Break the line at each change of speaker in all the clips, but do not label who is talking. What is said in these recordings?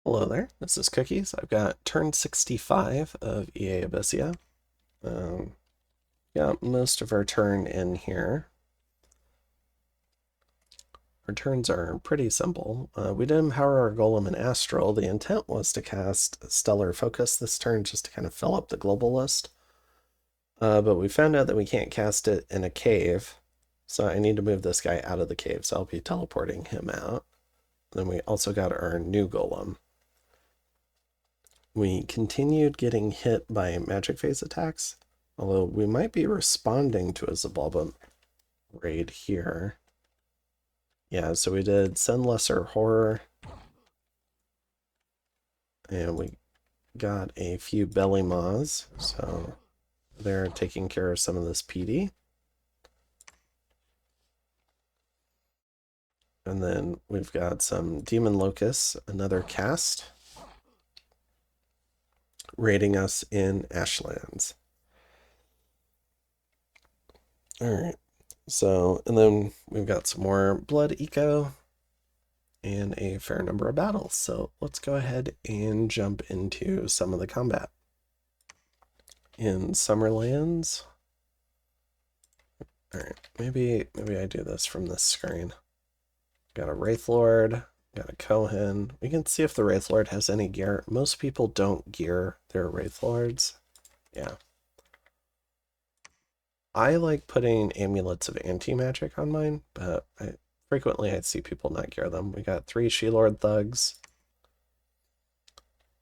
Hello there, this is Cookies. I've got turn 65 of EA Abysia. Um, got most of our turn in here. Our turns are pretty simple. We did empower our Golem in Astral. The intent was to cast Stellar Focus this turn just to kind of fill up the global list. But we found out that we can't cast it in a cave, so I need to move this guy out of the cave, so I'll be teleporting him out. Then we also got our new Golem. We continued getting hit by magic phase attacks, although we might be responding to a Zabalba raid here. Yeah, so we did Send Lesser Horror, and we got a few Belly Maws, so they're taking care of some of this PD. And then we've got some Demon Locusts, another cast, raiding us in Ashlands. Alright, so, and then we've got some more Blood Eco and a fair number of battles. So let's go ahead and jump into some of the combat. In Summerlands, alright, maybe I do this from this screen. Got a Wraith Lord, got a Kohen. We can see if the Wraith Lord has any gear. Most people don't gear their Wraith Lords. Yeah. I like putting amulets of anti-magic on mine, but frequently I see people not gear them. We got 3 She-Lord thugs.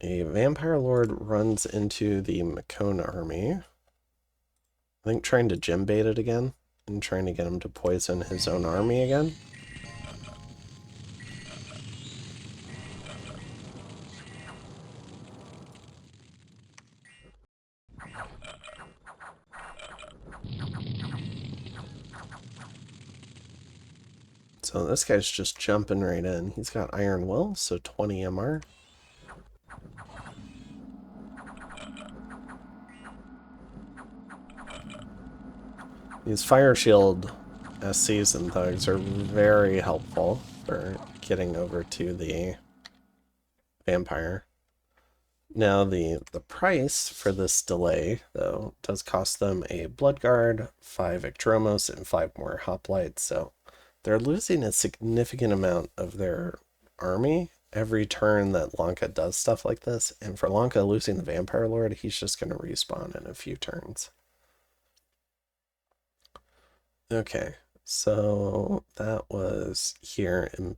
A Vampire Lord runs into the Macone army. I think trying to gym bait it again and trying to get him to poison his own army again. So this guy's just jumping right in. He's got Iron Will, so 20 MR. These Fire Shield SCs and thugs are very helpful for getting over to the vampire. Now the price for this delay, though, does cost them a Blood Guard, 5 Ectromos, and 5 more Hoplites, so they're losing a significant amount of their army every turn that Lanka does stuff like this, and for Lanka losing the Vampire Lord, he's just going to respawn in a few turns. Okay, so that was here in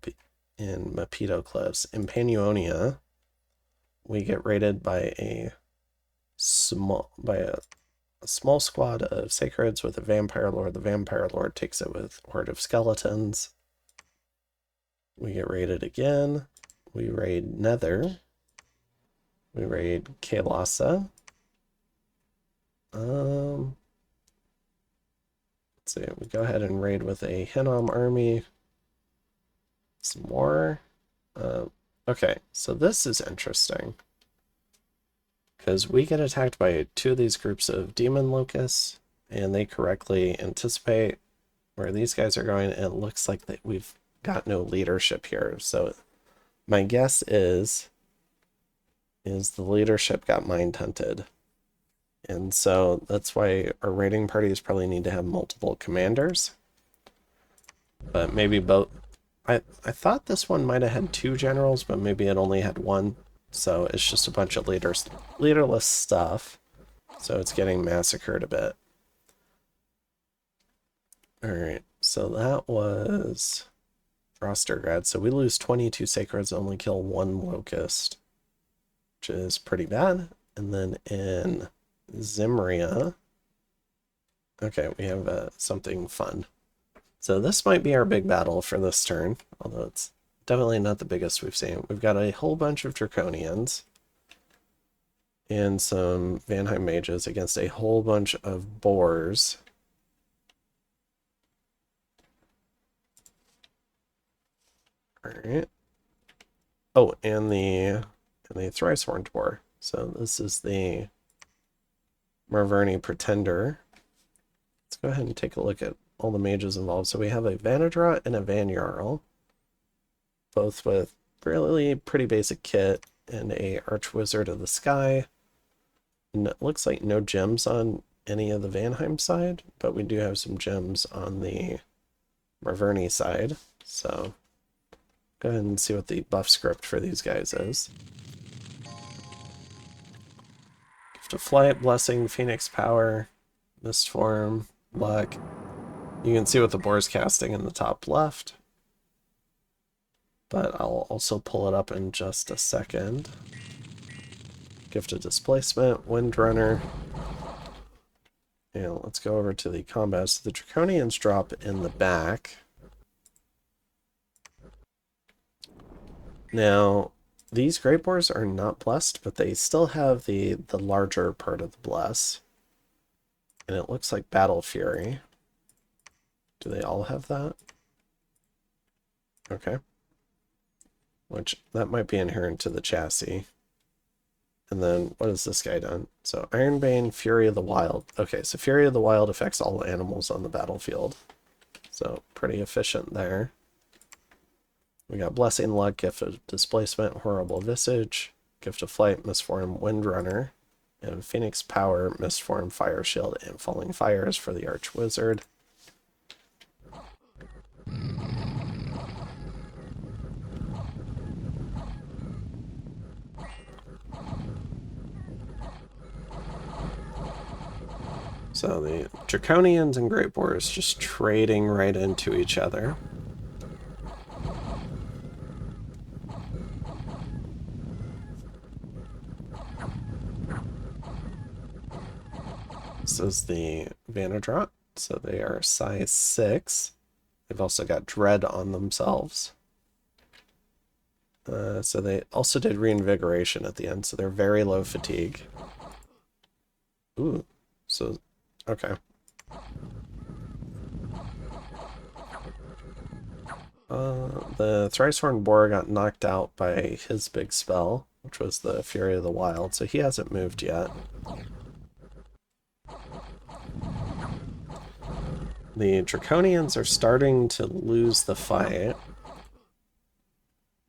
Mapito Cliffs. In Panuonia, we get raided by a small squad of Sacreds with a Vampire Lord. The Vampire Lord takes it with Horde of Skeletons. We get raided again. We raid Nether. We raid Kaelasa. Let's see, we go ahead and raid with a Hinnom army. Some more. Okay, so this is interesting. Because we get attacked by 2 of these groups of Demon Locusts, and they correctly anticipate where these guys are going, and it looks like that we've got no leadership here. So my guess is the leadership got mind hunted. And so that's why our raiding parties probably need to have multiple commanders. But maybe both. I thought this one might have had 2 generals, but maybe it only had 1. So it's just a bunch of leaderless stuff. So it's getting massacred a bit. Alright, so that was Frostergrad. So we lose 22 Sacreds, only kill 1 Locust, which is pretty bad. And then in Zimria, okay, we have something fun. So this might be our big battle for this turn, although it's definitely not the biggest we've seen. We've got a whole bunch of Draconians and some Vanheim mages against a whole bunch of boars. Alright. Oh, and the Thrice-Horned boar. So this is the Marverni Pretender. Let's go ahead and take a look at all the mages involved. So we have a Vanadra and a Van Jarl, both with really pretty basic kit. and a Archwizard of the Sky. And it looks like no gems on any of the Vanheim side, but we do have some gems on the Marverni side. So go ahead and see what the buff script for these guys is. Gift of Flight, Blessing, Phoenix Power, Mist Form, Luck. You can see what the boar's casting in the top left, but I'll also pull it up in just a second. Gift of Displacement, Windrunner. And let's go over to the combat. So the Draconians drop in the back. Now, these Great Boars are not blessed, but they still have the larger part of the bless. And it looks like Battle Fury. Do they all have that? Okay. Which, that might be inherent to the chassis. And then, what has this guy done? So, Ironbane, Fury of the Wild. Okay, so Fury of the Wild affects all animals on the battlefield. So, pretty efficient there. We got Blessing, Luck, Gift of Displacement, Horrible Visage, Gift of Flight, Mistform, Windrunner, and Phoenix Power, Mistform, Fire Shield, and Falling Fires for the Archwizard. So the Draconians and Great Boars just trading right into each other. This is the Vanadrot, so they are size 6. They've also got Dread on themselves. So they also did Reinvigoration at the end, so they're very low fatigue. Ooh, so, okay. The Thrice-Horned Boar got knocked out by his big spell, which was the Fury of the Wild, so he hasn't moved yet. The Draconians are starting to lose the fight,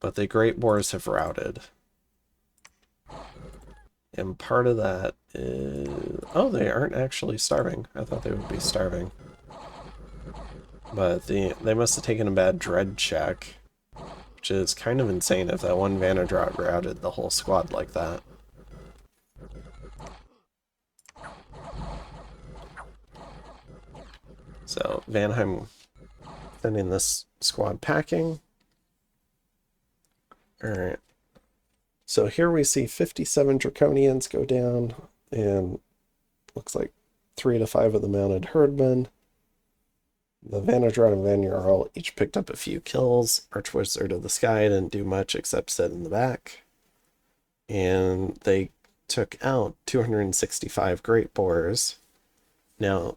but the Great Boars have routed. And part of that is... Oh, they aren't actually starving. I thought they would be starving. But they must have taken a bad dread check, which is kind of insane if that one Vanadrot routed the whole squad like that. So, Vanheim sending this squad packing. Alright. So here we see 57 Draconians go down, and looks like 3 to 5 of the mounted herdmen. The Vanadrot and Van Jarl each picked up a few kills. Archwizard of the Sky didn't do much except sit in the back. And they took out 265 Great Boars. Now,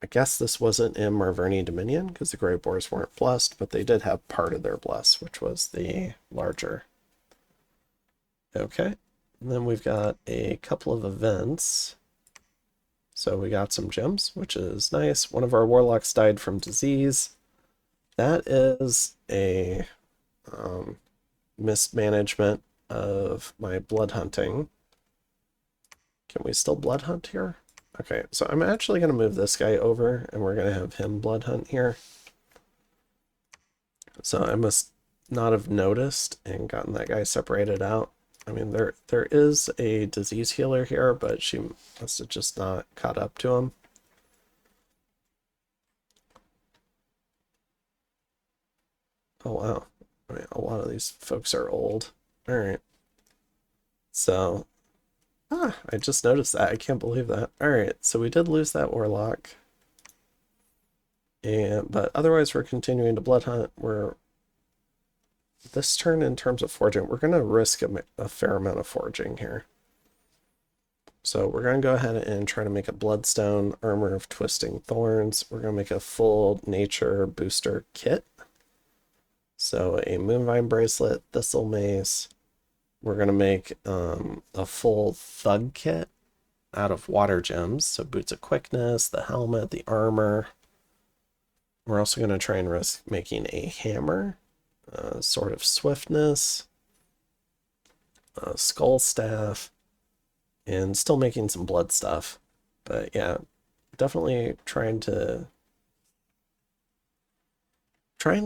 I guess this wasn't in Marverni Dominion, because the Great Boars weren't blessed, but they did have part of their bless, which was the larger. Okay, and then we've got a couple of events. So we got some gems, which is nice. One of our warlocks died from disease. That is a mismanagement of my blood hunting. Can we still blood hunt here? Okay, so I'm actually going to move this guy over, and we're going to have him blood hunt here. So I must not have noticed and gotten that guy separated out. I mean, there is a disease healer here, but she must have just not caught up to him. Oh, wow. I mean, a lot of these folks are old. All right. So, I just noticed that. I can't believe that. All right, so we did lose that warlock. But otherwise, we're continuing to blood hunt. This turn, in terms of foraging, we're going to risk a fair amount of foraging here. So we're going to go ahead and try to make a Bloodstone, Armor of Twisting Thorns. We're going to make a full Nature Booster kit. So a Moonvine Bracelet, Thistle Mace. We're going to make a full Thug kit out of Water Gems. So Boots of Quickness, the helmet, the armor. We're also going to try and risk making a hammer. Sword of Swiftness, skull staff, and still making some blood stuff. But yeah, definitely trying to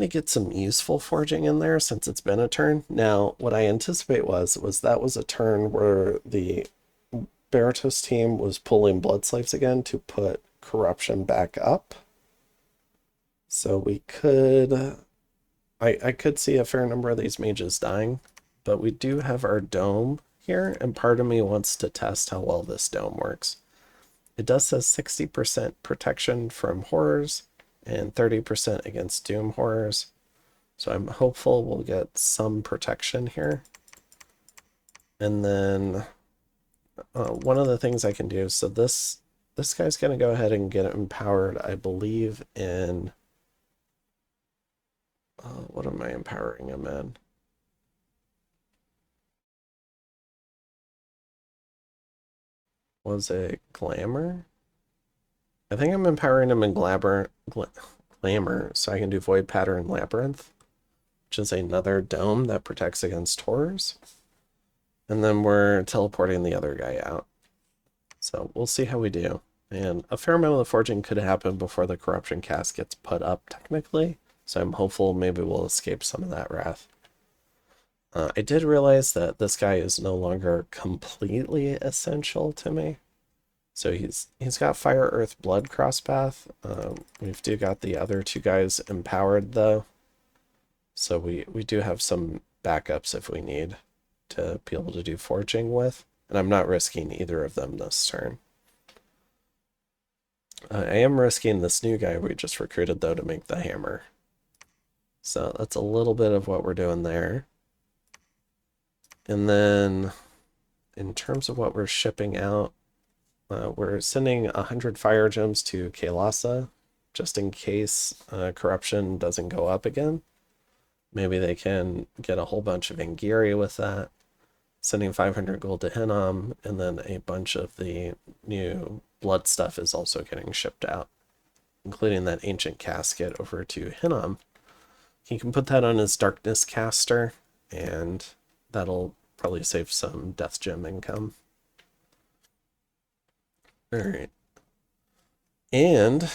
get some useful forging in there since it's been a turn. Now, what I anticipate was that was a turn where the Baratos team was pulling blood slaves again to put corruption back up. So we could, I could see a fair number of these mages dying, but we do have our dome here, and part of me wants to test how well this dome works. It does say 60% protection from horrors and 30% against doom horrors. So I'm hopeful we'll get some protection here. And then one of the things I can do, so this guy's going to go ahead and get empowered, I believe, in... what am I empowering him in? Was it Glamour? I think I'm empowering him in Glamour, so I can do Void Pattern Labyrinth, which is another dome that protects against horrors. And then we're teleporting the other guy out. So we'll see how we do. And a fair amount of the forging could happen before the corruption cast gets put up, technically. So I'm hopeful maybe we'll escape some of that wrath. I did realize that this guy is no longer completely essential to me. So he's got Fire, Earth, Blood crosspath. We've got the other two guys empowered, though. So we do have some backups if we need to be able to do forging with. And I'm not risking either of them this turn. I am risking this new guy we just recruited, though, to make the hammer. So that's a little bit of what we're doing there. And then in terms of what we're shipping out, we're sending 100 fire gems to Kailasa, just in case corruption doesn't go up again. Maybe they can get a whole bunch of Angiri with that. Sending 500 gold to Hinnom, and then a bunch of the new blood stuff is also getting shipped out, including that ancient casket over to Hinnom. He can put that on his darkness caster, and that'll probably save some death gem income. All right. And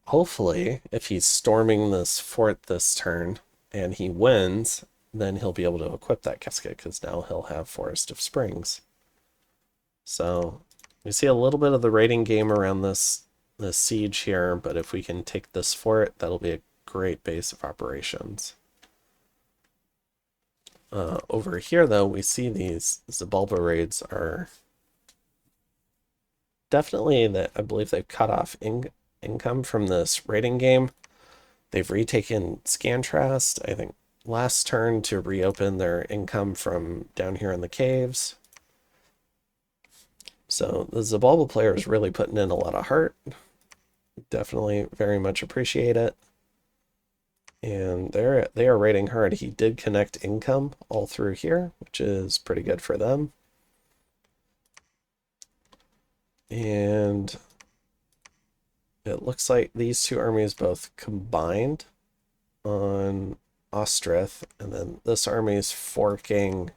hopefully, if he's storming this fort this turn and he wins, then he'll be able to equip that casket because now he'll have Forest of Springs. So we see a little bit of the raiding game around this siege here, but if we can take this fort, that'll be a great base of operations. Over here, though, we see these Zabulba raids are definitely that I believe they've cut off income from this raiding game. They've retaken Scantrast, I think, last turn to reopen their income from down here in the caves. So the Zabulba player is really putting in a lot of heart. Definitely very much appreciate it. And they are raiding hard. He did connect income all through here, which is pretty good for them. And it looks like these two armies both combined on Ostrith, and then this army is forking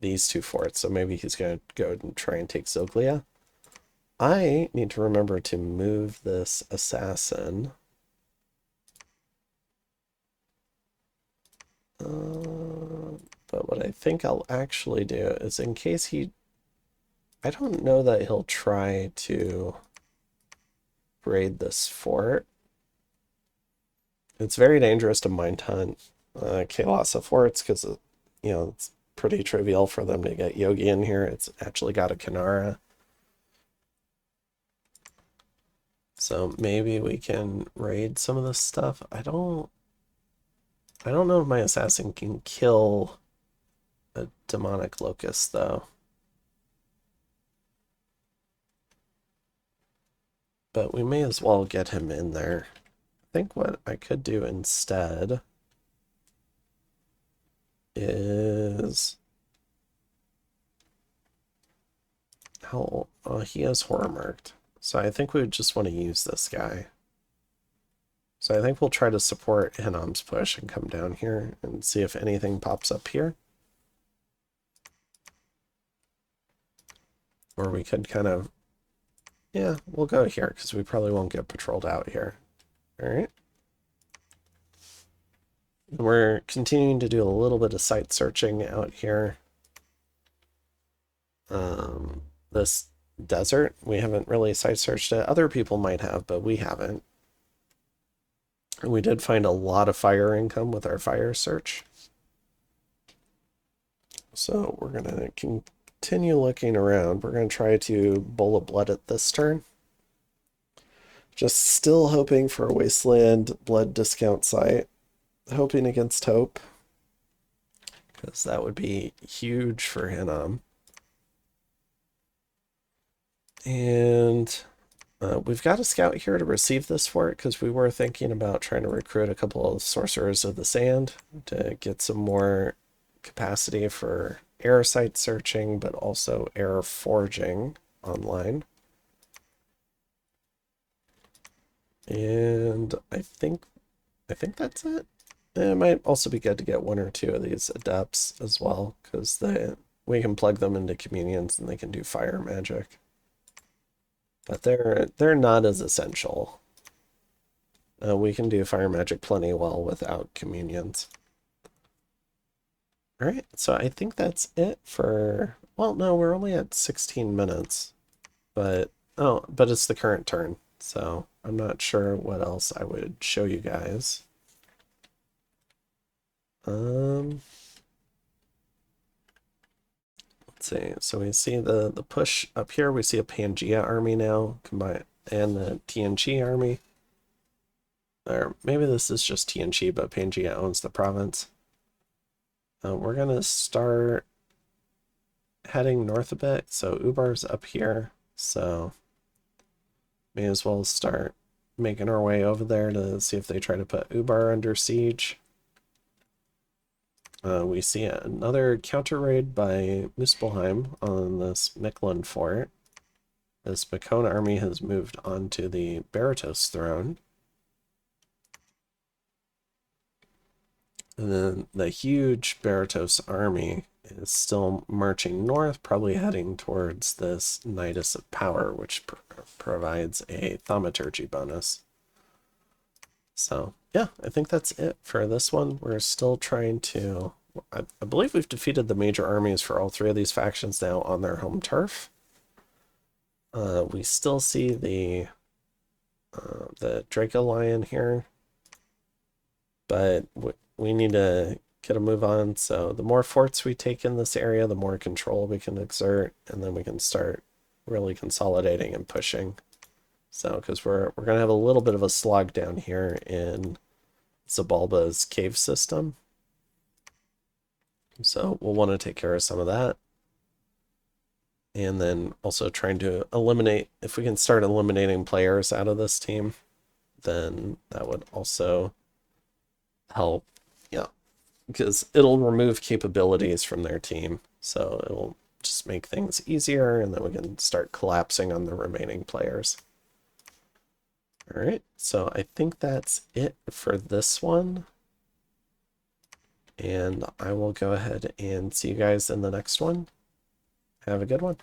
these two forts, so maybe he's going to go and try and take Zoglia. I need to remember to move this assassin. But what I think I'll actually do is, in case he... I don't know that he'll try to raid this fort. It's very dangerous to mind hunt Kailasa forts because, you know, it's pretty trivial for them to get Yogi in here. It's actually got a Kanara. So maybe we can raid some of this stuff. I don't know if my assassin can kill a demonic locust, though. But we may as well get him in there. I think what I could do instead is... he has horror marked. So I think we would just want to use this guy. So I think we'll try to support Hinnom's push and come down here and see if anything pops up here. Or we could kind of, yeah, we'll go here because we probably won't get patrolled out here. All right. We're continuing to do a little bit of site searching out here. This desert, we haven't really site searched it. Other people might have, but we haven't. And we did find a lot of fire income with our fire search. So we're going to continue looking around. We're going to try to bowl of blood at this turn. Just still hoping for a wasteland blood discount site. Hoping against hope. Because that would be huge for Hinnom. And we've got a scout here to receive this fort because we were thinking about trying to recruit a couple of sorcerers of the sand to get some more capacity for air site searching, but also air forging online. And I think that's it. It might also be good to get one or two of these adepts as well, because we can plug them into communions and they can do fire magic. But they're not as essential. We can do fire magic plenty well without communions. All right, so I think that's it for, well, no, we're only at 16 minutes, but it's the current turn, so I'm not sure what else I would show you guys. Let's see, so we see the push up here, we see a Pangea army now, combined, and the TNG army. Or maybe this is just TNG, but Pangea owns the province. We're going to start heading north a bit. So Ubar's up here. So may as well start making our way over there to see if they try to put Ubar under siege. We see another counter raid by Muspelheim on this Mictlan fort. This Makona army has moved on to the Baratos throne. And then the huge Baratos army is still marching north, probably heading towards this Nidus of Power, which provides a thaumaturgy bonus. So, yeah, I think that's it for this one. We're still trying to... I believe we've defeated the major armies for all three of these factions now on their home turf. We still see the Draco Lion here, but we need to get a move on. So the more forts we take in this area, the more control we can exert, and then we can start really consolidating and pushing. So, because we're going to have a little bit of a slog down here in Zabalba's cave system. So we'll want to take care of some of that. And then also trying to eliminate, if we can start eliminating players out of this team, then that would also help. Yeah, because it'll remove capabilities from their team. So it'll just make things easier, and then we can start collapsing on the remaining players. All right, so I think that's it for this one. And I will go ahead and see you guys in the next one. Have a good one.